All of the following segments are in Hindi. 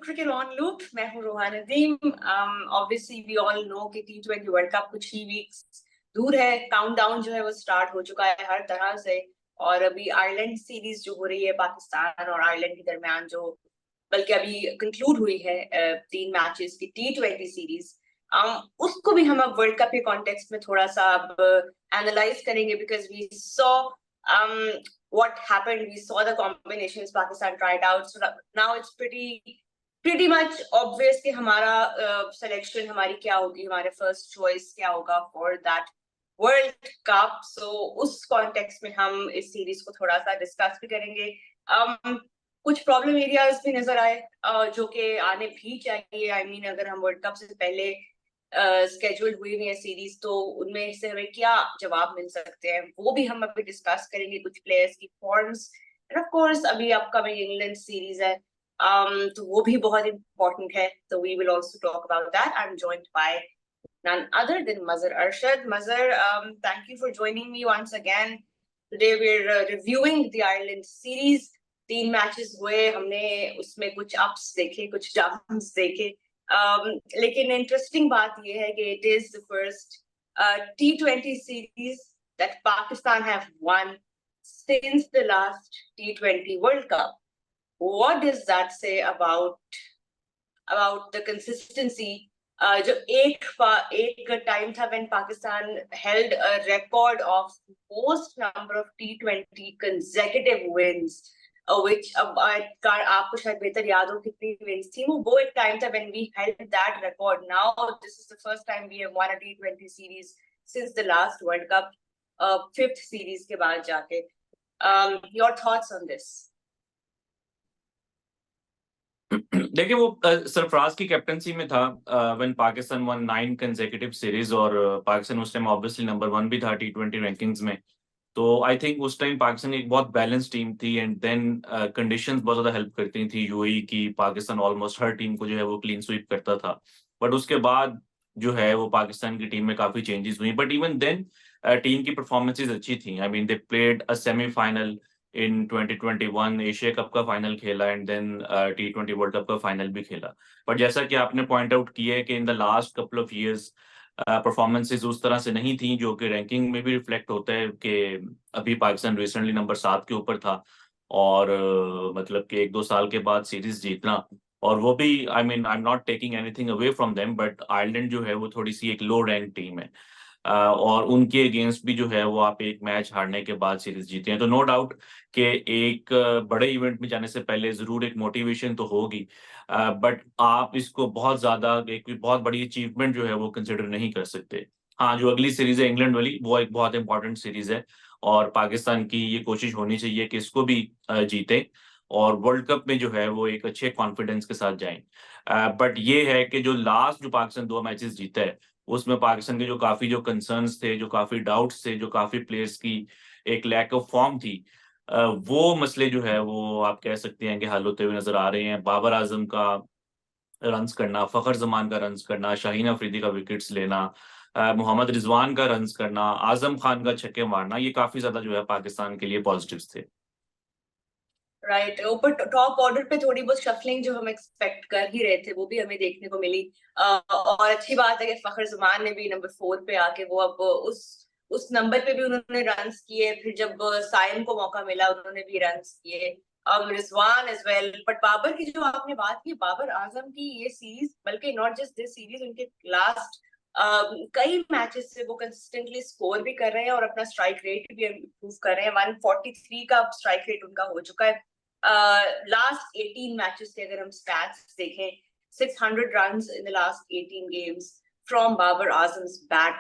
Cricket on Loop. मैं हूँ Rohan Nadeem. Obviously we all know कि T20 वर्ल्ड कप कुछ ही वीक्स दूर है. काउंटडाउन जो है वो स्टार्ट हो चुका है हर तरह से. और अभी आयरलैंड सीरीज जो हो रही है पाकिस्तान और आयरलैंड के दरमियान, जो बल्कि अभी कंक्लूड हुई है 3 मैचेस की T20 सीरीज, उसको भी हम अब वर्ल्ड कप के कॉन्टेक्स्ट में थोड़ा सा अब एनालाइज करेंगे. Because we saw what happened. We saw the combinations Pakistan tried out. So now it's pretty much obvious कि हमारा selection हमारी क्या होगी, हमारे first choice क्या होगा for that World Cup. So उस context में हम इस series को थोड़ा सा discuss भी करेंगे. कुछ प्रॉब्लम एरियाज भी नजर आए जो कि आने भी चाहिए. I mean, अगर हम वर्ल्ड कप से पहले स्केड्यूल्ड हुई है सीरीज, तो उनमें से हमें क्या जवाब मिल सकते हैं वो भी हम अभी डिस्कस करेंगे. कुछ प्लेयर्स की फॉर्म्स, एंड ऑफ कोर्स अभी अपकमिंग इंग्लैंड सीरीज है, तो वो भी बहुत इंपॉर्टेंट है. तो we will also talk about that. I am joined by none other than Mazhar Arshad. Mazhar, thank you for joining me once again. Today we're reviewing the Ireland series. 3 matches हुए, हमने उसमें कुछ अप्स देखे, कुछ डाउन्स देखे. लेकिन इंटरेस्टिंग बात यह है कि it is the first T20 series that Pakistan have won since the last T20 World Cup. What does that say about the consistency? जो एक टाइम था when Pakistan held a record of most number of T20 consecutive wins, which आपको शायद बेहतर याद हो कितनी विंस थी. वो एक टाइम था when we held that record. Now this is the first time we have won a T20 series since the last World Cup, 5th series के बाद जाके. Your thoughts on this? देखिए, वो सरफराज की कैप्टनसी में था when Pakistan one 9 consecutive series, और पाकिस्तान उस टाइम ऑब्वियसली नंबर 1 भी था T20 रैंकिंग्स में. तो आई थिंक उस टाइम पाकिस्तान एक बहुत बैलेंस टीम थी, एंड देन कंडीशंस बहुत ज्यादा हेल्प करती थी यूएई की. पाकिस्तान ऑलमोस्ट हर टीम को जो है वो क्लीन स्वीप करता था. बट उसके बाद जो है वो पाकिस्तान की टीम में काफी चेंजेस हुई. बट इवन देन टीम की परफॉर्मेंसेज अच्छी थी. I mean, they played a semifinal in 2021, Asia Cup का फाइनल खेला, and then T20 World Cup का फाइनल भी खेला. बट जैसा कि आपने पॉइंट आउट किया है कि in the last couple of years performances उस तरह से नहीं थी, जो कि रैंकिंग में भी रिफ्लेक्ट होता है कि अभी पाकिस्तान रिसेंटली नंबर 7 के ऊपर था, और मतलब कि 1-2 साल के बाद सीरीज जीतना, और वो भी I mean I am not taking anything away from them, but Ireland जो है वो थोड़ी सी एक लो रैंक टीम है, और उनके अगेंस्ट भी जो है वो आप एक मैच हारने के बाद सीरीज जीते हैं. तो नो डाउट कि एक बड़े इवेंट में जाने से पहले जरूर एक मोटिवेशन तो होगी, बट आप इसको बहुत ज्यादा एक बहुत बड़ी अचीवमेंट जो है वो कंसिडर नहीं कर सकते. हाँ, जो अगली सीरीज है इंग्लैंड वाली, वो एक बहुत इंपॉर्टेंट सीरीज है, और पाकिस्तान की ये कोशिश होनी चाहिए कि इसको भी जीते, और वर्ल्ड कप में जो है वो एक अच्छे कॉन्फिडेंस के साथ जाएं. बट ये है कि जो लास्ट जो पाकिस्तान 2 मैचेस जीता है, उसमें पाकिस्तान के जो काफी जो कंसर्न्स थे, जो काफी डाउट्स थे, जो काफी प्लेयर्स की एक लैक ऑफ फॉर्म थी, वो मसले जो है वो आप कह सकते हैं कि हल होते हुए नजर आ रहे हैं. बाबर आजम का रन्स करना, फखर जमान का रन्स करना, शाहीन अफरीदी का विकेट्स लेना, मोहम्मद रिजवान का रन्स करना, आजम खान का छक्के मारना, ये काफी ज्यादा जो है पाकिस्तान के लिए पॉजिटिव्स थे. राइट. ऊपर टॉप ऑर्डर पे थोड़ी बहुत शफलिंग जो हम एक्सपेक्ट कर ही रहे थे वो भी हमें देखने को मिली. और अच्छी बात है कि फखर जमान ने भी नंबर 4 पे आके वो अब उस नंबर पे भी उन्होंने रन्स किए. फिर जब साइम को मौका मिला उन्होंने भी रन्स किए, Rizwan as well. But Babar की जो आपने बात की, बाबर आजम की ये सीरीज, बल्कि नॉट जस्ट दिस सीरीज, उनके लास्ट कई मैचेस से वो कंसिस्टेंटली स्कोर भी कर रहे हैं और अपना स्ट्राइक रेट भी इम्प्रूव कर रहे हैं. 143 का स्ट्राइक रेट उनका हो चुका है. लास्ट 18 मैचेस के अगर हम स्टैट्स देखें, 600 runs in the last 18 games from Babar Azam's bat.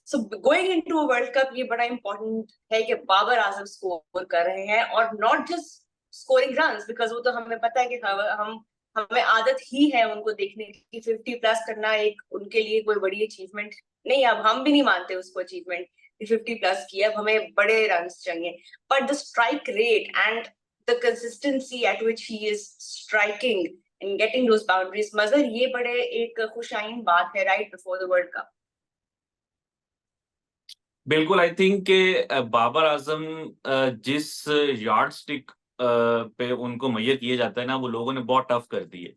So going into a World Cup, ये बड़ा important है कि बाबर आजम स्कोर कर रहे हैं, और not just scoring runs, because वो तो हमें पता है कि हमें आदत ही है उनको देखने की. 50 प्लस करना एक उनके लिए कोई बड़ी अचीवमेंट नहीं. अब हम भी नहीं मानते उसको अचीवमेंट 50 प्लस की. अब हमें बड़े रन्स चाहिए. But the strike rate and the consistency at which he is striking and getting those boundaries, मगर ये बड़े एक खुशाइन बात है right before the World Cup. बिल्कुल. आई थिंक के बाबर आजम जिस यार्ड स्टिक पे उनको मैयर किया जाता है ना, वो लोगों ने बहुत टफ कर दी है.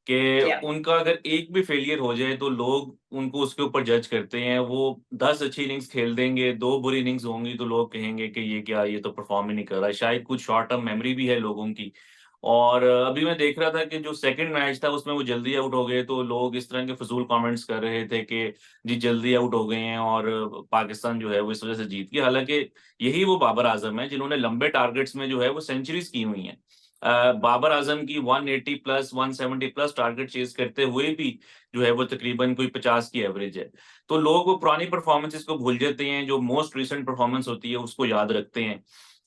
कि Yeah. उनका अगर एक भी फेलियर हो जाए तो लोग उनको उसके ऊपर जज करते हैं। वो 10 अच्छी इनिंग्स खेल देंगे, 2 बुरी इनिंग्स होंगी तो लोग कहेंगे कि ये क्या, ये तो परफॉर्म ही नहीं कर रहा। शायद कुछ शॉर्ट टर्म मेमोरी भी है लोगों की। और अभी मैं देख रहा था कि जो सेकंड मैच था उसमें वो जल्दी आउट हो गए, तो लोग इस तरह के फजूल कमेंट्स कर रहे थे कि जी जल्दी आउट हो गए हैं और पाकिस्तान जो है वो इस वजह से जीत गई। हालांकि यही वो बाबर आजम है जिन्होंने लंबे टारगेट्स में जो है वो सेंचुरीज की हुई हैं। बाबर आजम की 180 प्लस 170 प्लस टारगेट चेज करते हुए भी जो है वो तकरीबन कोई 50 की एवरेज है। तो लोग वो पुरानी परफॉर्मेंसेस को भूल जाते हैं, जो मोस्ट रिसेंट परफॉर्मेंस होती है उसको याद रखते हैं।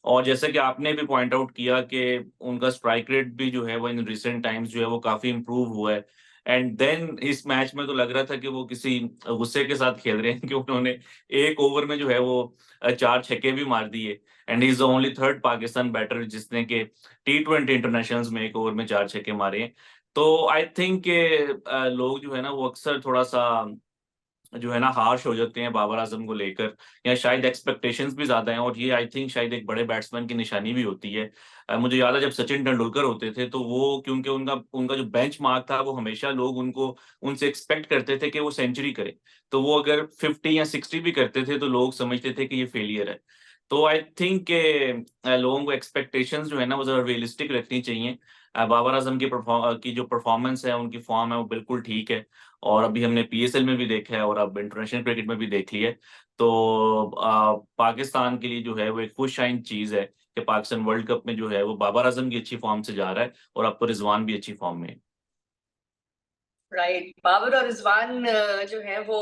और जैसे कि आपने भी पॉइंट आउट किया कि उनका स्ट्राइक रेट भी जो है वो इन रिसेंट टाइम्स जो है वो काफी इंप्रूव हुआ है। एंड देन इस मैच में तो लग रहा था कि वो किसी गुस्से के साथ खेल रहे हैं कि उन्होंने एक ओवर में जो है वो 4 छक्के भी मार दिए। And is the only third Pakistan batter जिसने के T20 इंटरनेशनल्स में एक ओवर में 4 छक्के मारे हैं। तो आई थिंक लोग जो है ना वो अक्सर थोड़ा सा जो है ना हार्श हो जाते हैं बाबर आजम को लेकर, या शायद एक्सपेक्टेशंस भी ज्यादा हैं। और ये आई थिंक शायद एक बड़े बैट्समैन की निशानी भी होती है। मुझे याद है जब सचिन तेंदुलकर होते थे तो वो, क्योंकि उनका उनका जो बेंच मार्क था वो हमेशा लोग उनको उनसे एक्सपेक्ट करते थे कि वो सेंचुरी करे। तो वो अगर 50 या 60 भी करते थे तो लोग समझते थे कि ये फेलियर है। तो आई थिंक के लोगों को एक्सपेक्टेशंस जो है ना वो जरा रियलिस्टिक रखनी चाहिए। बाबर आजम की जो परफॉर्मेंस है, उनकी फॉर्म है, वो बिल्कुल ठीक है। और अभी हमने PSL में भी देखा है और अब इंटरनेशनल क्रिकेट में भी देख लिया है। तो पाकिस्तान के लिए जो है वो एक खुश शाइन चीज है कि पाकिस्तान वर्ल्ड कप में जो है वो बाबर आजम की अच्छी फॉर्म से जा रहा है और अब तो रिजवान भी अच्छी फॉर्म में है। राइट, बाबर और रिजवान जो है वो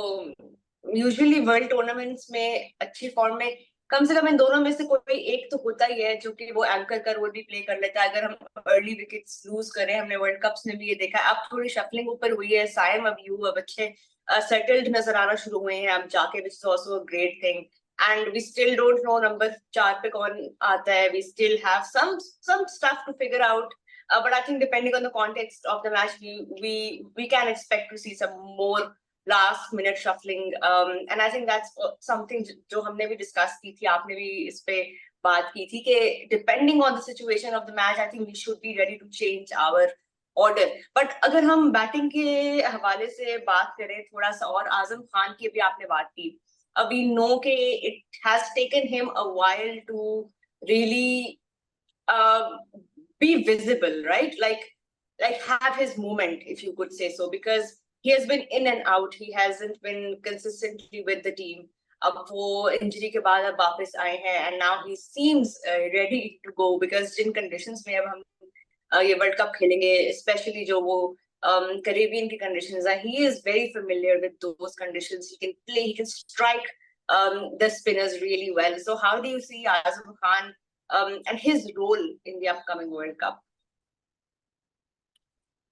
यूजुअली वर्ल्ड टूर्नामेंट्स में अच्छी फॉर्म में, कम से कम इन दोनों में से कोई एक तो होता ही है जो कि वो एंकर का रोल भी प्ले कर लेता है। अगर हम अर्ली विकेट्स लूज करें, हमने वर्ल्ड कप्स में भी ये देखा है। अब थोड़ी शफलिंग ऊपर हुई है, साइम अयूब अब अच्छे सेटल्ड नजर आना शुरू हुए हैं अब जाके, which is also a great thing. And we still don't know number 4 पे कौन आता है। We still have some stuff to figure out. But I think depending on the context of the match, we can expect to see some more last minute shuffling. And I think that's something जो हमने भी डिस्कस की थी, आपने भी इस पे बात की थी कि depending on the situation of the match, I think we should be ready to change our order. But अगर हम बैटिंग के हवाले से बात करें थोड़ा सा, और आजम खान की भी आपने बात की, we know कि it has taken him a while to really uh, be visible, right? Like have his moment, if you could say so, because he has been in and out. He hasn't been consistently with the team. अब वो इंजरी के बाद अब वापस आए हैं and now he seems ready to go, because Jin conditions में अब हम ये वर्ल्ड कप खेलेंगे, स्पेशली जो वो करेबियन की कंडीशंस है, he is very familiar with those conditions. He can play, he can strike the spinners really well. So how do you see Azam Khan and his role in the upcoming World Cup?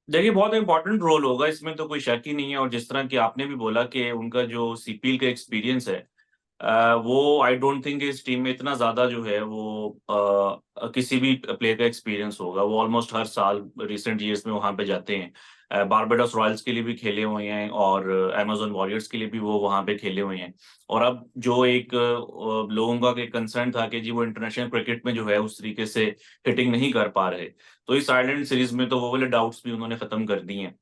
देखिए बहुत इंपॉर्टेंट रोल होगा, इसमें तो कोई शक ही नहीं है। और जिस तरह की आपने भी बोला कि उनका जो CPL का एक्सपीरियंस है, वो आई डोंट थिंक इस टीम में इतना ज्यादा जो है वो किसी भी प्लेयर का एक्सपीरियंस होगा। वो ऑलमोस्ट हर साल रिसेंट ईयर्स में वहां पे जाते हैं। बारबाडोस रॉयल्स के लिए भी खेले हुए हैं और अमेजोन वॉरियर्स के लिए भी वो वहां पे खेले हुए हैं। और अब जो एक लोगों का कंसर्न था कि जी वो इंटरनेशनल क्रिकेट में जो है उस तरीके से हिटिंग नहीं कर पा रहे, तो इस आयरलैंड सीरीज में तो वो वाले डाउट्स भी उन्होंने खत्म कर दिए हैं।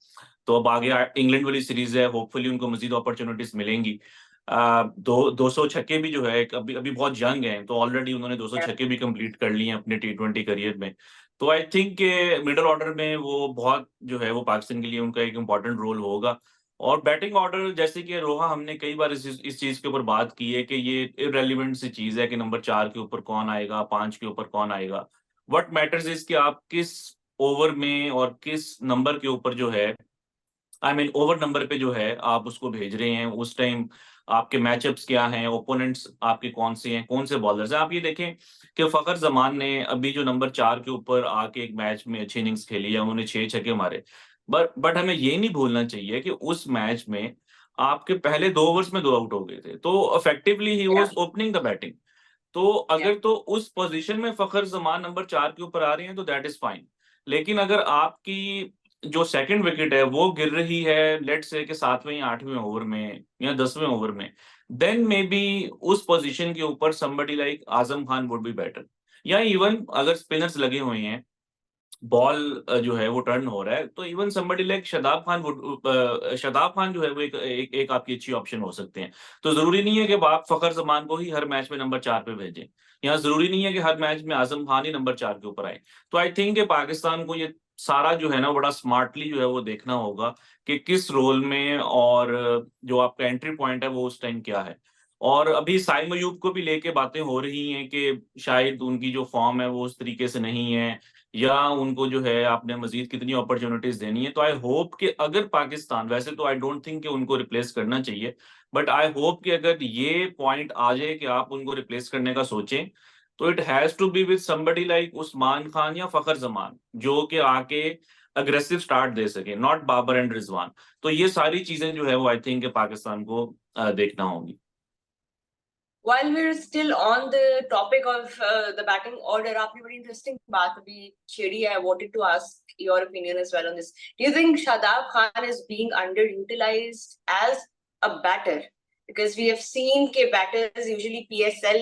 तो अब आगे इंग्लैंड वाली सीरीज है, होपफुली उनको मजीद अपॉर्चुनिटीज मिलेंगी। 200 छक्के भी जो है, अभी अभी बहुत यंग हैं तो ऑलरेडी उन्होंने 200 Yeah. छक्के भी कंप्लीट कर लिए हैं अपने T20 करियर में। तो आई थिंक मिडिल ऑर्डर में वो बहुत जो है वो पाकिस्तान के लिए उनका एक इम्पॉर्टेंट रोल होगा। और बैटिंग ऑर्डर, जैसे कि रोहा, हमने कई बार इस चीज के ऊपर बात की है कि ये इररेलेवेंट सी चीज है कि नंबर 4 के ऊपर कौन आएगा, 5 के ऊपर कौन आएगा। व्हाट मैटर्स इज कि आप किस ओवर में और किस नंबर के ऊपर जो है, आई मीन ओवर नंबर पे जो है आप उसको भेज रहे हैं। उस टाइम आपके मैचअप्स क्या हैं, ओपोनेंट्स आपके कौन से हैं, कौन से बॉलर्स हैं। आप ये देखें कि फखर जमान ने अभी जो नंबर 4 के ऊपर आके एक मैच में अच्छी इनिंग्स खेली है, उन्होंने 6 छक्के मारे। बट हमें ये नहीं भूलना चाहिए कि उस मैच में आपके पहले 2 ओवर्स में 2 आउट हो गए थे, तो effectively he Yeah. Was opening the batting. तो Yeah. अगर तो उस पोजीशन में फखर जमान नंबर 4 के ऊपर आ रही हैं तो दैट इज फाइन। लेकिन अगर आपकी जो सेकंड विकेट है वो गिर रही है लेट्स से कि 7वें या 8वें ओवर में या 10वें ओवर में, देन मे बी उस पोजीशन के ऊपर somebody like Azam Khan would be better. या इवन अगर स्पिनर्स लगे हुए हैं बॉल जो है वो टर्न हो रहा है, तो even somebody like Shadab Khan जो है वो एक आपकी अच्छी ऑप्शन हो सकते हैं। तो जरूरी नहीं है कि आप फखर जमान को ही हर मैच में नंबर 4 पे भेजें, यहाँ जरूरी नहीं है कि हर मैच में आजम खान ही नंबर 4 के ऊपर आए। तो आई थिंक पाकिस्तान को ये सारा जो है ना बड़ा स्मार्टली जो है वो देखना होगा कि किस रोल में, और जो आपका एंट्री पॉइंट है वो उस टाइम क्या है। और अभी साइम अयूब को भी लेके बातें हो रही हैं कि शायद उनकी जो फॉर्म है वो उस तरीके से नहीं है, या उनको जो है आपने मजीद कितनी अपॉर्चुनिटीज देनी है। तो आई होप कि अगर पाकिस्तान, वैसे तो आई डोंट थिंक कि उनको रिप्लेस करना चाहिए, बट आई होप कि अगर ये पॉइंट आ जाए कि आप उनको रिप्लेस करने का सोचें, तो it has to be with somebody like Usman Khan या फखर जमान, जो कि आके अग्रेसिव स्टार्ट दे सके, नॉट बाबर एंड रिजवान। तो ये सारी चीजें जो है वो आई थिंक पाकिस्तान को देखना होगी। While we're still on the topic of the batting order, आपने बड़ी interesting बात अभी छेड़ी है. I wanted to ask your opinion as well on this. Do you think Shadab Khan is being underutilized as a batter? Because we have seen कि batters usually PSL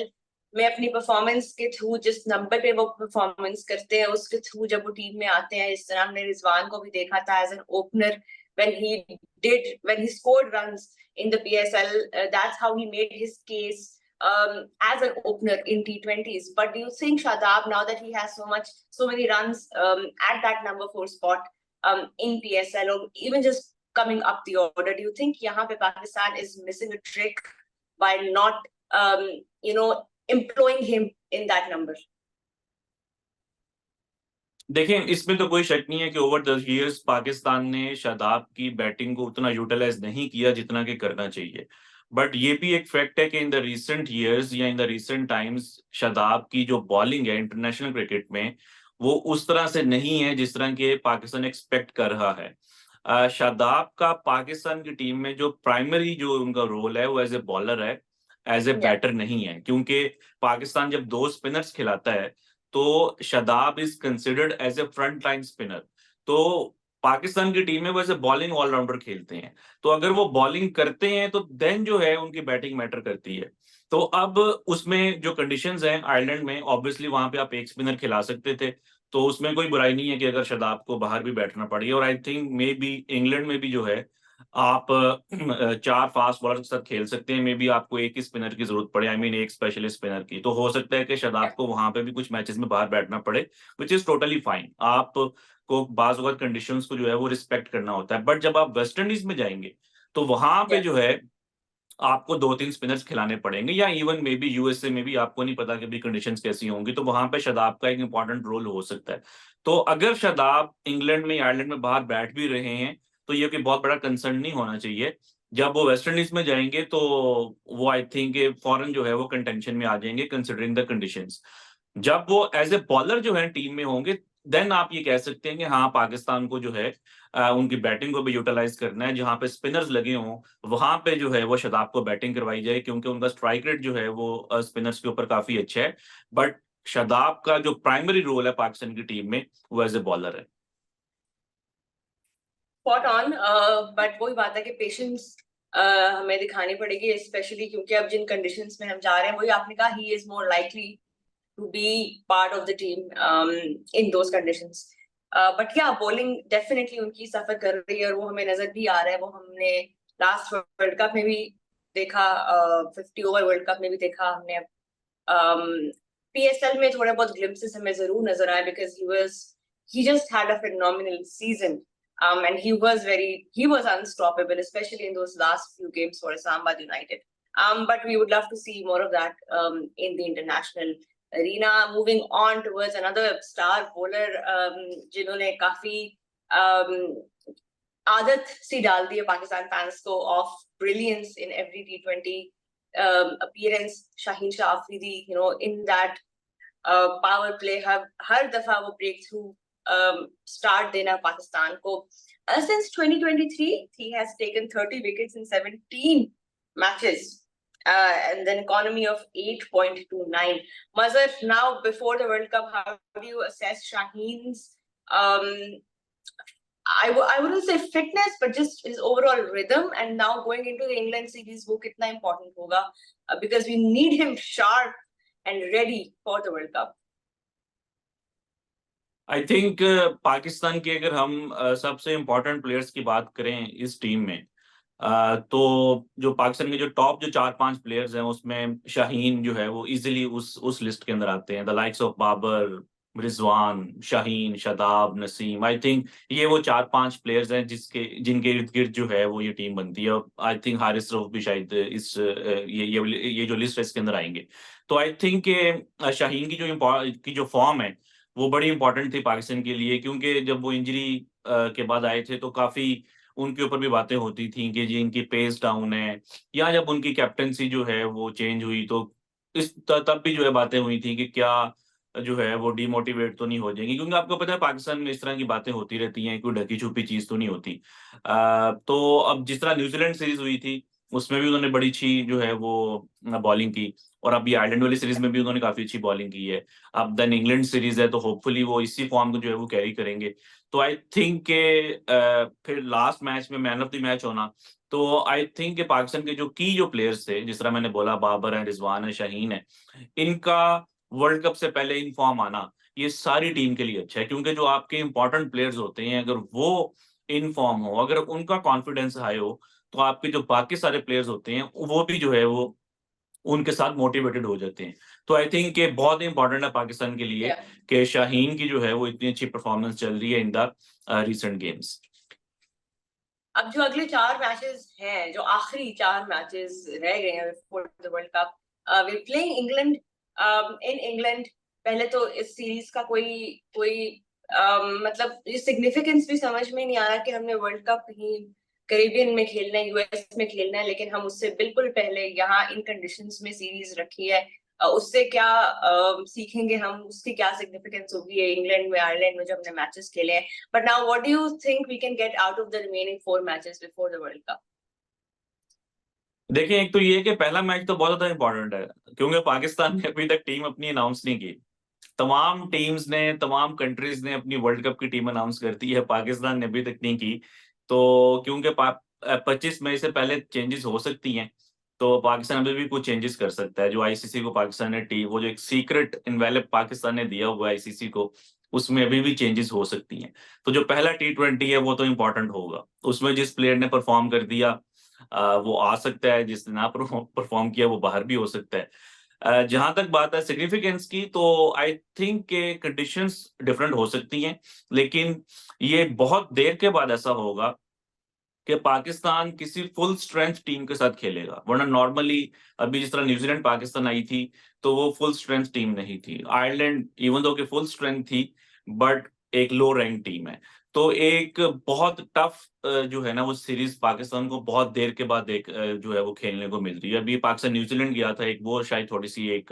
में अपनी performance के through जिस number पे वो performance करते हैं उसके through जब वो team में आते हैं, इस तरह हमने रिजवान को भी देखा था as an opener when he scored runs in the PSL. That's how he made his case as an opener in T20s. But do you think Shadab, now that he has so many runs at that number 4 spot in PSL, or even just coming up the order, do you think yahan pe Pakistan is missing a trick by not, employing him in that number? देखें, इसमें तो कोई शक नहीं है कि ओवर द इयर्स पाकिस्तान ने शादाब की बैटिंग को उतना यूटिलाइज नहीं किया जितना कि करना चाहिए। बट ये भी एक फैक्ट है कि इन द रिसेंट ईयर्स या in the recent times Shadab की जो बॉलिंग है इंटरनेशनल क्रिकेट में वो उस तरह से नहीं है जिस तरह के पाकिस्तान एक्सपेक्ट कर रहा है। शादाब का पाकिस्तान की टीम में जो प्राइमरी जो उनका रोल है वो एज ए बॉलर है, एज ए बैटर नहीं है। क्योंकि पाकिस्तान जब 2 स्पिनर्स खिलाता है तो Shadab is considered as a front line spinner. तो पाकिस्तान की टीम में वैसे बॉलिंग ऑलराउंडर खेलते हैं, तो अगर वो बॉलिंग करते हैं तो देन जो है उनकी बैटिंग मैटर करती है। तो अब उसमें जो कंडीशंस हैं आयरलैंड में, ऑब्वियसली वहां पे आप एक स्पिनर खिला सकते थे, तो उसमें कोई बुराई नहीं है कि अगर शादाब को बाहर भी बैठना पड़े। और I think may be England में भी जो है आप 4 फास्ट बॉलर के साथ खेल सकते हैं, मे बी आपको एक ही स्पिनर की जरूरत पड़े, आई मीन एक स्पेशलिस्ट स्पिनर की। तो हो सकता है कि शादाब को वहां पे भी कुछ मैचेस में बाहर बैठना पड़े, विच इज टोटली फाइन। आपको बाज वक्त कंडीशंस को जो है वो रिस्पेक्ट करना होता है। बट जब आप वेस्ट इंडीज में जाएंगे तो वहां पे जो है आपको 2-3 स्पिनर्स खिलाने पड़ेंगे, या इवन मे बी यूएसए में भी आपको नहीं पता कि भी कंडीशंस कैसी होंगी, तो वहां पे शादाब का एक इंपॉर्टेंट रोल हो सकता है। तो अगर शादाब इंग्लैंड में, आयरलैंड में बाहर बैठ भी रहे हैं तो ये कोई बहुत बड़ा कंसर्न नहीं होना चाहिए। जब वो वेस्ट इंडीज में जाएंगे तो वो आई थिंक फॉरन जो है वो कंटेंशन में आ जाएंगे कंसिडरिंग द कंडीशंस। जब वो एज ए बॉलर जो है टीम में होंगे देन आप ये कह सकते हैं कि हाँ पाकिस्तान को जो है उनकी बैटिंग को भी यूटिलाइज करना है, जहां पे स्पिनर्स लगे हों वहां पे जो है वो शादाब को बैटिंग करवाई जाए, क्योंकि उनका स्ट्राइक रेट जो है वो स्पिनर्स के ऊपर काफी अच्छा है। बट शादाब का जो प्राइमरी रोल है पाकिस्तान की टीम में वो एज ए बॉलर है। Spot on, बट वही बात है कि पेशेंस हमें दिखानी पड़ेगी, स्पेशली क्योंकि अब जिन कंडीशंस में हम जा रहे हैं वही आपने कहा, he is more likely to be part of the team in those conditions. But yeah, bowling definitely उनकी सफर कर रही है और वो हमें नजर भी आ रहा है। वो हमने लास्ट वर्ल्ड कप में भी देखा, 50 ओवर वर्ल्ड कप में भी देखा हमने। PSL में थोड़े बहुत ग्लिम्पसेस हमें जरूर नजर आए, because he just had a phenomenal season. And he was unstoppable, especially in those last few games for Islamabad United. But we would love to see more of that in the international arena. Moving on towards another star bowler, जिन्होंने काफी आदत सी डाल दी है पाकिस्तान फैंस को of brilliance in every T20 appearance, Shaheen Shah Afridi, in that power play हर दफा वो break through start देना पाकिस्तान को। Since 2023 he has taken 30 wickets in 17 matches. And an economy of 8.29. Mazhar, now before the World Cup, how do you assess Shaheen's, I wouldn't say fitness, but just his overall rhythm, and now going into the England series, wo kitna important hoga, because we need him sharp and ready for the World Cup. I think Pakistan के अगर हम सबसे इम्पोर्टेंट प्लेयर्स की बात करें इस टीम में, तो जो पाकिस्तान के जो टॉप जो 4-5 प्लेयर्स हैं उसमें शाहीन जो है वो इजीली उस लिस्ट के अंदर आते हैं। The likes of Babar, Rizwan, Shaheen, Shadab, Naseem, I think ये वो 4-5 प्लेयर्स हैं जिनके इर्द गिर्द जो है वो ये टीम बनती है। आई थिंक हारिस रऊफ भी शायद इस ये जो लिस्ट है इसके अंदर आएंगे। तो आई थिंक शाहीन की जो फॉर्म है वो बड़ी इंपॉर्टेंट थी पाकिस्तान के लिए, क्योंकि जब वो इंजरी के बाद आए थे तो काफी उनके ऊपर भी बातें होती थी कि जी इनकी पेस डाउन है, या जब उनकी कैप्टनसी जो है वो चेंज हुई तो तब भी जो है बातें हुई थी कि क्या जो है वो डिमोटिवेट तो नहीं हो जाएंगी, क्योंकि आपको पता है पाकिस्तान में इस तरह की बातें होती रहती हैं, कोई ढकी छुपी चीज तो नहीं होती। तो अब जिस तरह न्यूजीलैंड सीरीज हुई थी उसमें भी उन्होंने बड़ी अच्छी जो है वो बॉलिंग की, और अभी आयरलैंड वाली सीरीज में भी उन्होंने काफी अच्छी बॉलिंग की है। अब देन इंग्लैंड सीरीज है तो होपफुली वो इसी फॉर्म को जो है वो कैरी करेंगे। तो आई थिंक के फिर लास्ट मैच में मैन ऑफ द मैच होना, तो आई थिंक के पाकिस्तान के जो प्लेयर्स थे, जिस तरह मैंने बोला बाबर है, रिजवान है, शाहीन है, इनका वर्ल्ड कप से पहले इन फॉर्म आना ये सारी टीम के लिए अच्छा है, क्योंकि जो आपके इंपॉर्टेंट प्लेयर्स होते हैं अगर वो इन फॉर्म हो, अगर उनका कॉन्फिडेंस हाई हो, तो आपके जो बाकी सारे प्लेयर्स होते हैं वो भी जो है वो उनके साथ मोटिवेटेड हो जाते हैं। तो आई थिंक ये बहुत ही इंपॉर्टेंट है पाकिस्तान के लिए Yeah. कि शाहीन की जो है वो इतनी अच्छी परफॉर्मेंस चल रही है इन द रिसेंट गेम्स। अब जो अगले 4 मैचेस हैं, जो आखिरी 4 मैचेस रह गए हैं before the World Cup, we playing England in England. पहले तो इस सीरीज का कोई कोई मतलब ये सिग्निफिकेंस भी समझ में नहीं आ रहा कि हमने वर्ल्ड कप कहीं कैरेबियन में खेलना है, यूएस में खेलना है, लेकिन हम उससे बिल्कुल पहले यहाँ इन कंडीशंस में सीरीज रखी है। उससे क्या सीखेंगे हम, उसकी क्या सिग्निफिकेंस होगी इंग्लैंड में, आयरलैंड में जो हमने मैचेस खेले हैं। But now, what do you think we can get out of the remaining 4 matches before the World Cup? देखिए, एक तो ये कि पहला मैच तो बहुत ज्यादा इंपॉर्टेंट है, क्योंकि पाकिस्तान ने अभी तक टीम अपनी अनाउंस नहीं की। तमाम टीम्स ने, तमाम कंट्रीज ने अपनी वर्ल्ड कप की टीम अनाउंस कर दी है, पाकिस्तान ने अभी तक नहीं की। तो क्योंकि 25 मई से पहले चेंजेस हो सकती हैं, तो पाकिस्तान अभी भी कुछ चेंजेस कर सकता है। जो आईसीसी को पाकिस्तान ने टीम, वो जो एक सीक्रेट इनवेलप पाकिस्तान ने दिया हुआ है आईसीसी को, उसमें अभी भी चेंजेस हो सकती हैं। तो जो पहला T20 है वो तो इम्पोर्टेंट होगा, उसमें जिस प्लेयर ने परफॉर्म कर दिया वो आ सकता है, जिसने ना परफॉर्म किया वो बाहर भी हो सकता है। जहां तक बात है सिग्निफिकेंस की, तो आई थिंक के कंडीशंस डिफरेंट हो सकती हैं, लेकिन ये बहुत देर के बाद ऐसा होगा कि पाकिस्तान किसी फुल स्ट्रेंथ टीम के साथ खेलेगा। वरना नॉर्मली अभी जिस तरह न्यूजीलैंड पाकिस्तान आई थी तो वो फुल स्ट्रेंथ टीम नहीं थी। आयरलैंड इवन दो कि फुल स्ट्रेंथ थी, बट एक लो रैंक टीम है। तो एक बहुत टफ जो है ना वो सीरीज पाकिस्तान को बहुत देर के बाद एक जो है वो खेलने को मिल रही है। अभी पाकिस्तान न्यूजीलैंड गया था एक, वो शायद थोड़ी सी एक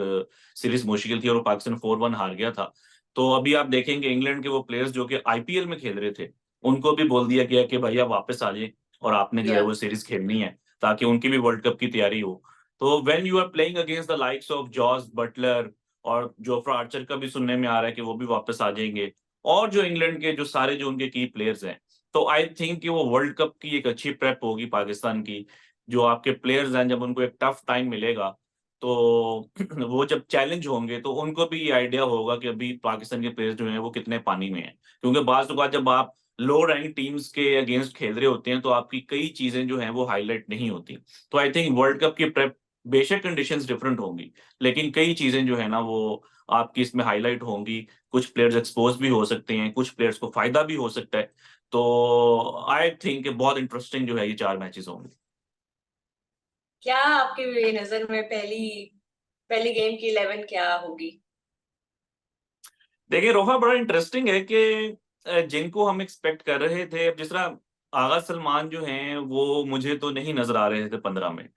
सीरीज मुश्किल थी और वो पाकिस्तान 4-1 हार गया था। तो अभी आप देखेंगे इंग्लैंड के वो प्लेयर्स जो कि आईपीएल में खेल रहे थे, उनको भी बोल दिया गया कि भैया वापस आ जाए और आपने जो है Yeah. वो सीरीज खेलनी है, ताकि उनकी भी वर्ल्ड कप की तैयारी हो। तो when you are playing against the likes of Jos Buttler, और जोफ्रा आर्चर का भी सुनने में आ रहा है कि वो भी वापस आ जाएंगे, और जो इंग्लैंड के जो सारे जो उनके की प्लेयर्स हैं, तो आई थिंक कि वो वर्ल्ड कप की एक अच्छी प्रेप होगी पाकिस्तान की। जो आपके प्लेयर्स हैं जब उनको एक टफ टाइम मिलेगा, तो वो जब चैलेंज होंगे तो उनको भी ये आइडिया होगा कि अभी पाकिस्तान के प्लेयर्स जो हैं वो कितने पानी में हैं। क्योंकि बाज तो जब आप लो रैंक टीम्स के अगेंस्ट खेल रहे होते हैं तो आपकी कई चीजें जो हैं वो हाईलाइट नहीं होती। तो आई थिंक वर्ल्ड कप की प्रेप, बेशक कंडीशंस डिफरेंट होंगी, लेकिन कई चीजें जो है ना वो आपकी इसमें हाईलाइट होंगी। कुछ प्लेयर्स एक्सपोज भी हो सकते हैं, कुछ प्लेयर्स को फायदा भी हो सकता है। तो आई थिंक बहुत इंटरेस्टिंग जो है ये 4 मैचेस होंगे। क्या आपकी नजर में पहली पहली गेम की 11 क्या होगी? देखिए रोहा, बड़ा इंटरेस्टिंग है कि जिनको हम एक्सपेक्ट कर रहे थे, अब जिस तरह आगा सलमान जो हैं वो मुझे तो नहीं नजर आ रहे थे 15 में,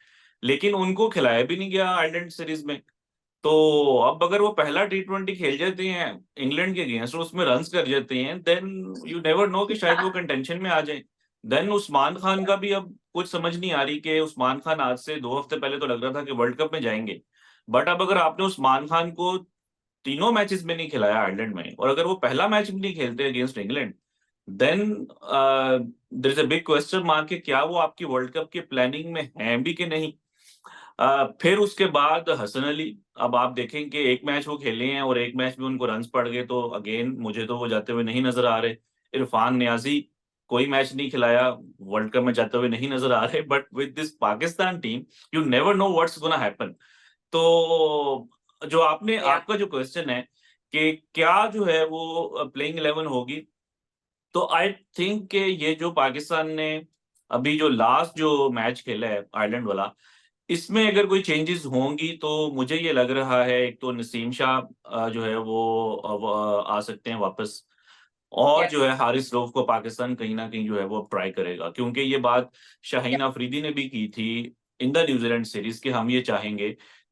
लेकिन उनको खिलाया भी नहीं गया आयरलैंड सीरीज में। तो अब अगर वो पहला T20 खेल जाते हैं इंग्लैंड के अगेंस्ट और उसमें रन्स कर जाते हैं, देन यू नेवर नो कि शायद वो कंटेंशन में आ जाए। देन उस्मान खान का भी अब कुछ समझ नहीं आ रही कि उस्मान खान आज से 2 हफ्ते पहले तो लग रहा था कि वर्ल्ड कप में जाएंगे, बट अब अगर आपने उस्मान खान को तीनों मैचेस में नहीं खिलाया आयरलैंड में, और अगर वो पहला मैच भी नहीं खेलते against England, then there is a big question mark कि क्या वो आपकी वर्ल्ड कप की प्लानिंग में है भी कि नहीं। फिर उसके बाद हसन अली, अब आप देखें कि एक मैच वो खेले हैं और एक मैच में उनको रन्स पड़ गए, तो अगेन मुझे तो वो जाते हुए नहीं नजर आ रहे। इरफान नियाजी कोई मैच नहीं खिलाया, वर्ल्ड कप में जाते हुए नहीं नजर आ रहे, but with this Pakistan team you never know what's gonna happen. तो जो आपने या आपका जो क्वेश्चन है कि क्या जो है वो प्लेइंग 11 होगी, तो आई थिंक कि ये जो पाकिस्तान ने अभी जो लास्ट जो मैच खेला है आयरलैंड वाला, इसमें अगर कोई चेंजेस होंगी तो मुझे ये लग रहा है, एक तो नसीम शाह जो है वो आ सकते हैं वापस, और जो यस है हारिस रऊफ को पाकिस्तान कहीं ना कहीं जो है वो ट्राई करेगा, क्योंकि ये बात शाहीन अफरीदी ने भी की थी इन द न्यूजीलैंड सीरीज कि हम ये चाहेंगे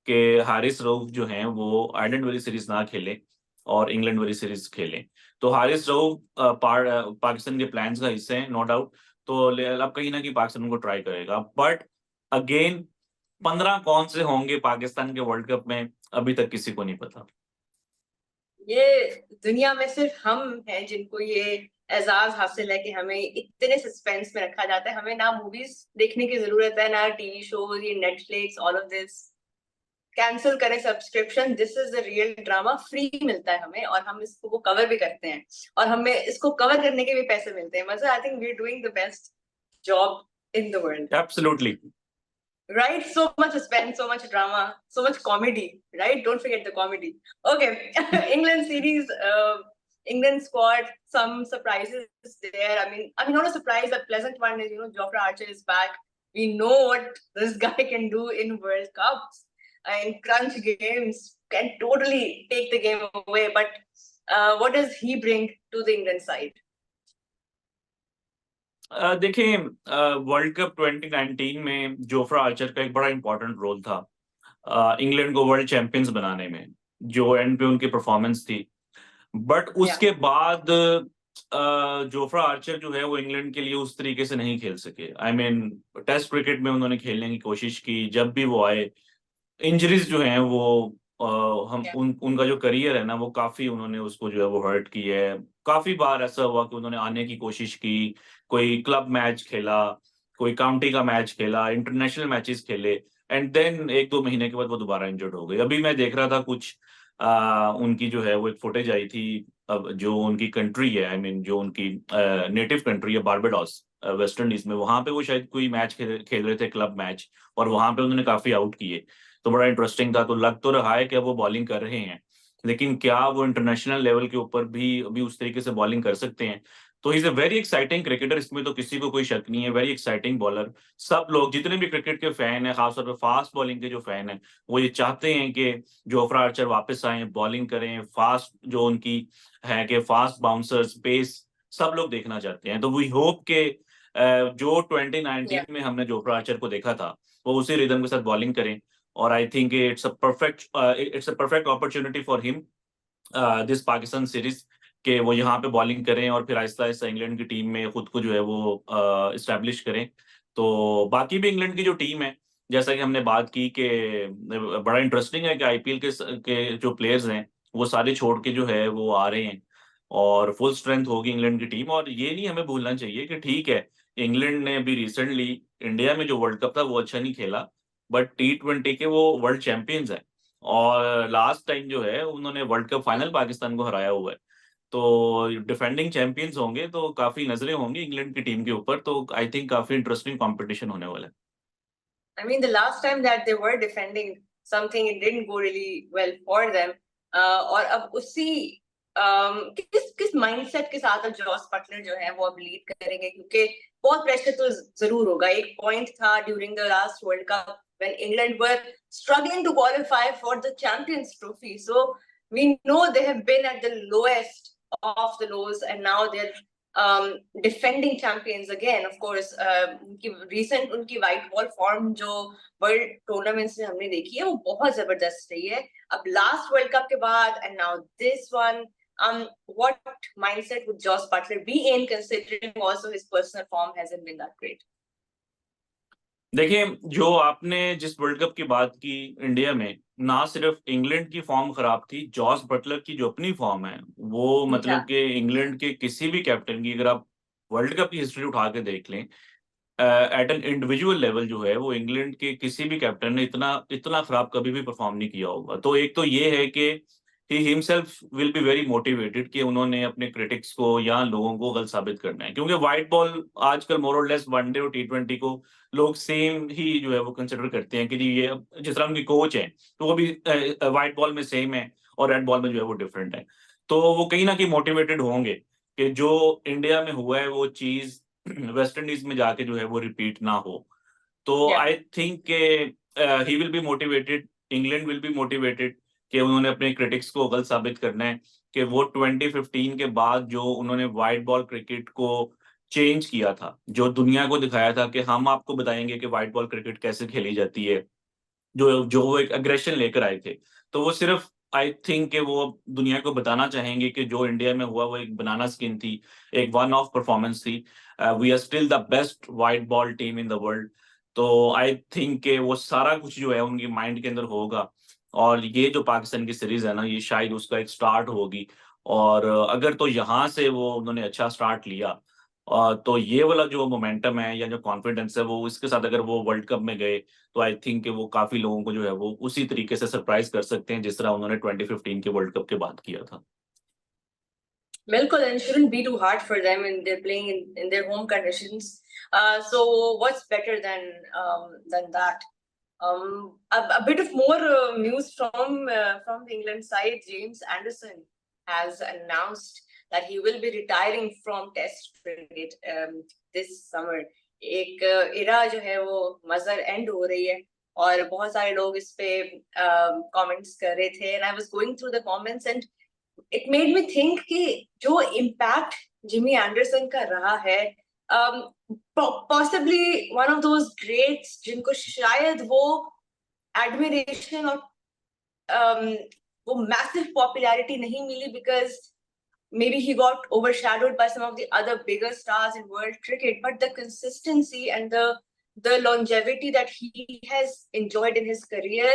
कि हारिस रऊफ जो है वो आयरलैंड वाली सीरीज ना खेले और इंग्लैंड वाली सीरीज खेलें। तो हारिस रऊफ पाकिस्तान के प्लान्स का हिस्सा है, नो डाउट। तो अब कहीं ना कहीं पाकिस्तान उनको ट्राई करेगा, बट अगेन 15 कौन से होंगे पाकिस्तान के वर्ल्ड कप में, अभी तक किसी को नहीं पता। ये दुनिया में सिर्फ हम हैं जिनको ये एजाज हासिल है कि हमें इतने सस्पेंस में रखा जाता है। हमें ना मूवीज देखने की जरूरत है, ना टीवी शोज, ये Netflix, all of this cancel करें subscription. This is the real drama, free मिलता है हमें और हम इसको वो कवर भी करते हैं और हमें इसको कवर करने के भी पैसे मिलते हैं। मतलब I think we are doing the best job in the world. Absolutely. Right? So much suspense, so much drama, so much comedy, right? Don't forget the comedy. Okay, England series, England squad, some surprises there. I mean, not a surprise, a pleasant one is, Jofra Archer is back. We know what this guy can do in World Cups. In crunch games, can totally take the game away. But what does he bring to the England side? देखिए, वर्ल्ड कप 2019 में जोफ्रा आर्चर का एक बड़ा इंपॉर्टेंट रोल था इंग्लैंड को वर्ल्ड चैंपियंस बनाने में, जो एंड पे उनकी परफॉर्मेंस थी। बट Yeah, उसके बाद जोफ्रा आर्चर जो है वो इंग्लैंड के लिए उस तरीके से नहीं खेल सके। आई मीन टेस्ट क्रिकेट में उन्होंने खेलने की कोशिश की, जब भी वो आए इंजरीज जो हैं वो yeah, उनका जो करियर है ना वो काफी उन्होंने उसको जो है वो हर्ट की है। काफी बार ऐसा हुआ कि उन्होंने आने की कोशिश की, कोई क्लब मैच खेला, कोई काउंटी का मैच खेला, इंटरनेशनल मैचेस खेले, एंड देन 1-2 महीने के बाद वो दोबारा इंजर्ड हो गए। अभी मैं देख रहा था कुछ उनकी जो है वो एक फुटेज आई थी, अब जो उनकी कंट्री है, आई मीन जो उनकी नेटिव कंट्री है बारबाडोस, वेस्ट इंडीज में, वहां पे वो शायद कोई मैच खेल रहे थे, क्लब मैच, और वहां पे उन्होंने काफी आउट किए। तो बड़ा इंटरेस्टिंग था। तो लग तो रहा है कि वो बॉलिंग कर रहे हैं, लेकिन क्या वो इंटरनेशनल लेवल के ऊपर भी अभी उस तरीके से बॉलिंग कर सकते हैं? तो he is a very exciting cricketer, इसमें तो किसी को कोई शक नहीं है, वेरी एक्साइटिंग बॉलर। सब लोग जितने भी क्रिकेट के फैन हैं, खासतौर पर फास्ट बॉलिंग के जो फैन हैं, वो ये चाहते हैं कि जोफ्रा आर्चर वापस आए, बॉलिंग करें फास्ट, जो उनकी है कि फास्ट बाउंसर्स, पेस, सब लोग देखना चाहते हैं। तो वी होप के जो yeah. 2019 में हमने जोफ्रा आर्चर को देखा था वो उसी रिदम के साथ बॉलिंग करें। और I think it's a perfect opportunity for him this Pakistan series, कि वो यहाँ पे बॉलिंग करें और फिर आहिस्ता आहिस्ता इंग्लैंड की टीम में खुद को जो है वो इस्टेब्लिश करें। तो बाकी भी इंग्लैंड की जो टीम है, जैसा कि हमने बात की कि बड़ा इंटरेस्टिंग है कि आईपीएल के जो प्लेयर्स हैं वो सारे छोड़ के जो है वो आ रहे हैं, और फुल स्ट्रेंथ होगी इंग्लैंड की टीम। और ये नहीं हमें भूलना चाहिए कि ठीक है, इंग्लैंड ने अभी रिसेंटली इंडिया में जो वर्ल्ड कप था वो अच्छा नहीं खेला, बट T20 के वो वर्ल्ड चैंपियंस हैं, और लास्ट टाइम जो है उन्होंने वर्ल्ड कप फाइनल पाकिस्तान को हराया हुआ है। तो डिफेंडिंग चैंपियंस होंगे, तो काफी नजरें होंगी इंग्लैंड की टीम के ऊपर। तो आई थिंक काफी इंटरेस्टिंग कंपटीशन होने वाला है। I mean, the last time that they were defending something, it didn't go really well for them. और अब उसी किस किस माइंडसेट के साथ अब जॉस बटलर जो है वो अब लीड करेंगे, क्योंकि बहुत प्रेशर तो जरूर होगा। एक पॉइंट था during the last world cup when England were struggling to qualify for the Champions Trophy. So we know they have been at the lowest of the lows, and now they're defending champions again. Of course, उनकी recent उनकी white ball form जो वर्ल्ड टूर्नामेंट्स में हमने देखी है वो बहुत जबरदस्त रही है। अब लास्ट वर्ल्ड कप के बाद and now this one, what mindset would Joss Butler be in, considering also his personal form hasn't been that great? देखिए, जो आपने जिस वर्ल्ड कप की बात की, इंडिया में ना सिर्फ इंग्लैंड की फॉर्म खराब थी, जॉस बटलर की जो अपनी फॉर्म है वो, मतलब Yeah, कि इंग्लैंड के किसी भी कैप्टन की अगर आप वर्ल्ड कप की हिस्ट्री उठा के देख लें, एट एन इंडिविजुअल लेवल जो है वो इंग्लैंड के किसी भी कैप्टन ने इतना इतना खराब कभी भी परफॉर्म नहीं किया होगा। तो एक तो ये है कि he himself will be very motivated कि उन्होंने अपने क्रिटिक्स को या लोगों को गलत साबित करना है, क्योंकि व्हाइट बॉल आजकल मोर और लेस वनडे और T20 को लोग सेम ही जो है वो कंसिडर करते हैं कि जी ये जिस तरह उनकी कोच है तो वो भी व्हाइट बॉल में सेम है और रेड बॉल में जो है वो डिफरेंट है। तो वो कहीं ना कहीं मोटिवेटेड होंगे कि जो इंडिया में हुआ है वो चीज वेस्ट इंडीज में जाके जो है वो रिपीट ना हो। तो Yeah. I think he will be motivated, England will be motivated कि उन्होंने अपने क्रिटिक्स को गलत साबित करना है कि वो 2015 के बाद जो उन्होंने व्हाइट बॉल क्रिकेट को चेंज किया था, जो दुनिया को दिखाया था कि हम आपको बताएंगे कि व्हाइट बॉल क्रिकेट कैसे खेली जाती है, जो जो वो एक अग्रेशन लेकर आए थे, तो वो सिर्फ आई थिंक कि वो दुनिया को बताना चाहेंगे कि जो इंडिया में हुआ वो एक बनाना स्किन थी, एक वन ऑफ परफॉर्मेंस थी। We are still the best white ball team in the world. तो आई थिंक कि वो सारा कुछ जो है उनके माइंड के अंदर होगा, और ये जो पाकिस्तान की सीरीज है ना ये शायद उसका एक स्टार्ट होगी। और अगर तो यहाँ से वो उन्होंने अच्छा स्टार्ट लिया, तो ये वाला जो मोमेंटम है या जो कॉन्फिडेंस है वो इसके साथ अगर वो वर्ल्ड कप में गए तो आई थिंक कि वो काफी लोगों को जो है वो उसी तरीके से सरप्राइज कर सकते हैं जिस तरह उन्होंने 2015 के वर्ल्ड कप के बाद किया था। Bilkul, and shouldn't be too hard for them, and they're playing in their home conditions. So what's better than that? A bit of more news from the England side. James Anderson has announced that he will be retiring from Test cricket this summer. एक इरा जो है वो मजर एंड हो रही है, और बहुत सारे लोग इस पे कमेंट्स कर रहे थे, and I was going through the comments and it made me think कि जो impact जिमी एंडरसन का रहा है, possibly one of those greats जिनको शायद वो admiration और वो massive popularity नहीं मिली because maybe he got overshadowed by some of the other bigger stars in world cricket, but the consistency and the longevity that he has enjoyed in his career,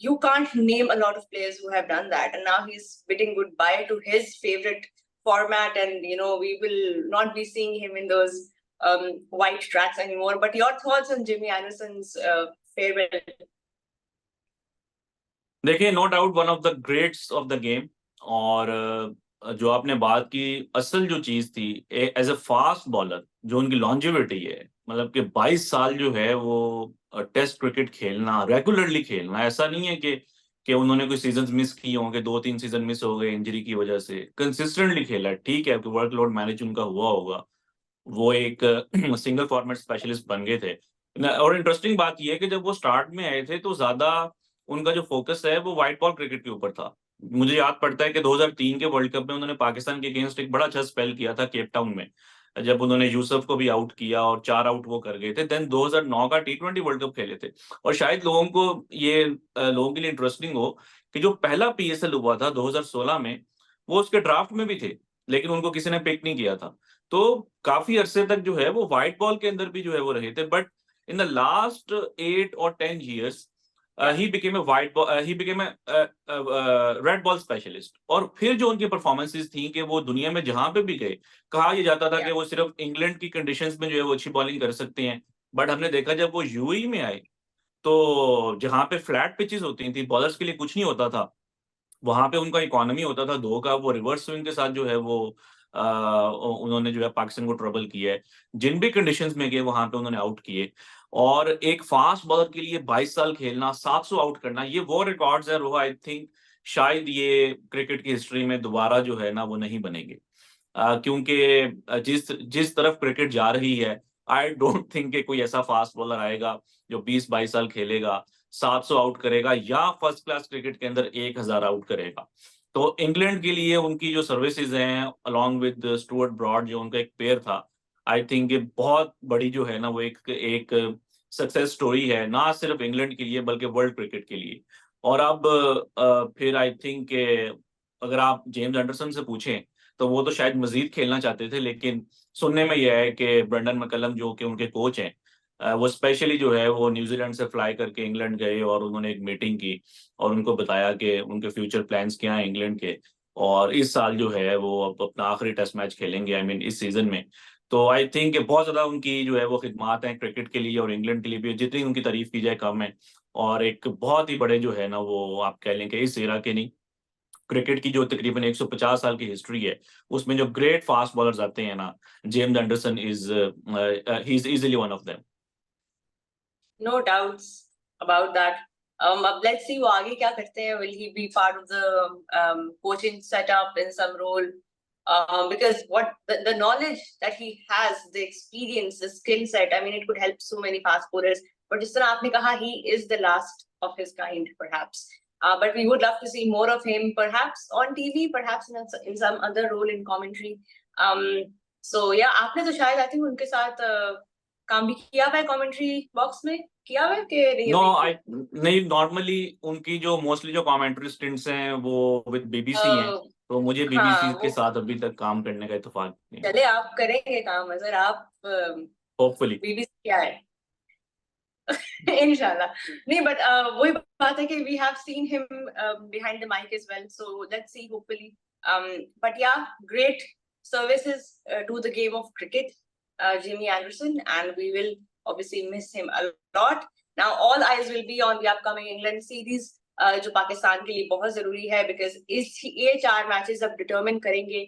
you can't name a lot of players who have done that. And now he's bidding goodbye to his favorite format, and we will not be seeing him in those white tracks anymore. But your thoughts on Jimmy Anderson's farewell? देखिए, no doubt one of the greats of the game. और जो आपने बात की, असल जो चीज थी एज अ फास्ट बॉलर जो उनकी लॉन्जिविटी है, मतलब कि 22 साल जो है वो टेस्ट क्रिकेट खेलना, रेगुलरली खेलना, ऐसा नहीं है कि उन्होंने कोई सीजन मिस किए होंगे, 2-3 सीजन मिस हो गए इंजरी की वजह से, कंसिस्टेंटली खेला। ठीक है, वर्कलोड मैनेज उनका हुआ होगा, वो एक सिंगल फॉर्मेट स्पेशलिस्ट बन गए थे। और इंटरेस्टिंग बात यह है कि जब वो स्टार्ट में आए थे तो ज्यादा उनका जो फोकस है वो व्हाइट बॉल क्रिकेट के ऊपर था। मुझे याद पड़ता है कि 2003 के वर्ल्ड कप में उन्होंने पाकिस्तान के अगेंस्ट एक बड़ा अच्छा स्पेल किया था केप टाउन में, जब उन्होंने यूसुफ को भी आउट किया और 4 आउट वो कर गए थे। देन 2009 का T20 वर्ल्ड कप खेले थे। और शायद लोगों के लिए इंटरेस्टिंग हो कि जो पहला PSL हुआ था 2016 में, वो उसके ड्राफ्ट में भी थे, लेकिन उनको किसी ने पिक नहीं किया था। तो काफी अरसे तक जो है वो व्हाइट बॉल के अंदर भी जो है वो रहे थे। But in the last 8 or 10 years he became a red ball specialist. और फिर जो उनकी परफॉर्मेंसेस थी कि वो दुनिया में जहां पे भी गए, कहा यह जाता था कि वो सिर्फ इंग्लैंड की कंडीशंस में जो है वो अच्छी बॉलिंग कर सकते हैं। बट हमने देखा जब वो UAE में आए, तो जहां पे फ्लैट पिचेस होती थी, बॉलर्स के लिए कुछ नहीं होता था, वहां पे उनका इकोनॉमी होता था 2 का, वो रिवर्स स्विंग के साथ जो है वो उन्होंने जो है पाकिस्तान को ट्रबल किया है। जिन भी कंडीशंस में गए वहां पे उन्होंने आउट किए। और एक फास्ट बॉलर के लिए 22 साल खेलना, 700 आउट करना, ये वो रिकॉर्ड्स है रोहा, आई थिंक शायद ये क्रिकेट की हिस्ट्री में दोबारा जो है ना वो नहीं बनेंगे। क्योंकि जिस जिस तरफ क्रिकेट जा रही है, आई डोंट थिंक कि कोई ऐसा फास्ट बॉलर आएगा जो 20-22 साल खेलेगा, 700 आउट करेगा या फर्स्ट क्लास क्रिकेट के अंदर 1000 आउट करेगा। तो इंग्लैंड के लिए उनकी जो सर्विसेज हैं अलॉन्ग विद स्टुअर्ट ब्रॉड, जो उनका एक पेयर था, आई थिंक ये बहुत बड़ी जो है ना वो एक सक्सेस स्टोरी है, ना सिर्फ इंग्लैंड के लिए बल्कि वर्ल्ड क्रिकेट के लिए। और अब फिर आई थिंक अगर आप जेम्स एंडरसन से पूछें तो वो तो शायद मजीद खेलना चाहते थे, लेकिन सुनने में यह है कि ब्रेंडन मैकलम जो कि उनके कोच हैं, वो स्पेशली जो है वो न्यूजीलैंड से फ्लाई करके इंग्लैंड गए और उन्होंने एक मीटिंग की और उनको बताया कि उनके फ्यूचर प्लान्स क्या हैं इंग्लैंड के, और इस साल जो है वो अब अपना आखिरी टेस्ट मैच खेलेंगे, आई मीन इस सीजन में। तो आई थिंक बहुत ज्यादा उनकी जो है वो खिदमात हैं क्रिकेट के लिए और इंग्लैंड के लिए भी, जितनी उनकी तारीफ की जाए कम है। और एक बहुत ही बड़े जो है ना वो आप कह लें कि इस एरा के नहीं, क्रिकेट की जो तकरीबन 150 साल की हिस्ट्री है उसमें जो ग्रेट फास्ट बॉलर्स आते हैं ना, James Anderson he is easily one of them. No doubts about that. अब let's see वो आगे क्या करते हैं. Will he be part of the coaching setup in some role? Because what the knowledge that he has, the experience, the skill set, I mean, it could help so many fast bowlers. But जिस तरह आपने कहा, he is the last of his kind, perhaps. But we would love to see more of him, perhaps on TV, perhaps in some other role in commentary. So yeah, आपने तो शायद I think उनके साथ काम भी किया हुआ है कमेंट्री बॉक्स में, किया हुआ है कि नहीं? नो अभी आई नहीं, नॉर्मली उनकी जो मोस्टली जो कमेंट्री स्टिंट्स हैं वो विद बीबीसी हैं, तो मुझे बीबीसी हाँ, के वो साथ अभी तक काम करने का इत्तेफाक नहीं चले, आप करेंगे काम अगर आप होपफुली। बीबीसी क्या है. इंशाल्लाह. नहीं, बट वही बात है कि we have seen him behind the mic as well, so let's see, hopefully. But yeah, great services to the game of cricket, Jimmy Anderson, and we will obviously miss him a lot. Now all eyes will be on the upcoming England series, जो पाकिस्तान के लिए बहुत जरूरी है, because ये 4 मैचेस अब डिटरमिन करेंगे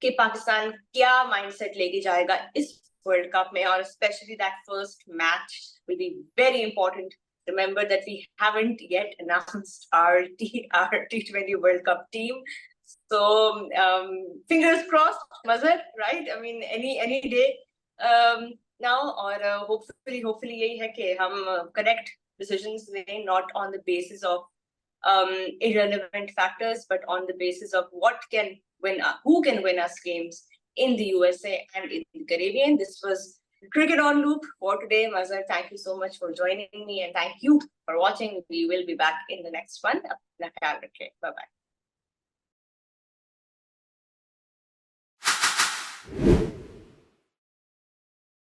कि पाकिस्तान क्या माइंडसेट लेके जाएगा इस वर्ल्ड कप में, और especially that first match will be very important. Remember that we haven't yet announced our T20 World Cup team. So fingers crossed, Mazhar, right? I mean, any day now, or hopefully यही है कि हम correct decisions लें, not on the basis of irrelevant factors, but on the basis of who can win us games in the USA and in the Caribbean. This was Cricket on Loop for today. Mazhar, thank you so much for joining me, and thank you for watching. We will be back in the next one. Apna khayal rakhiye. Bye bye.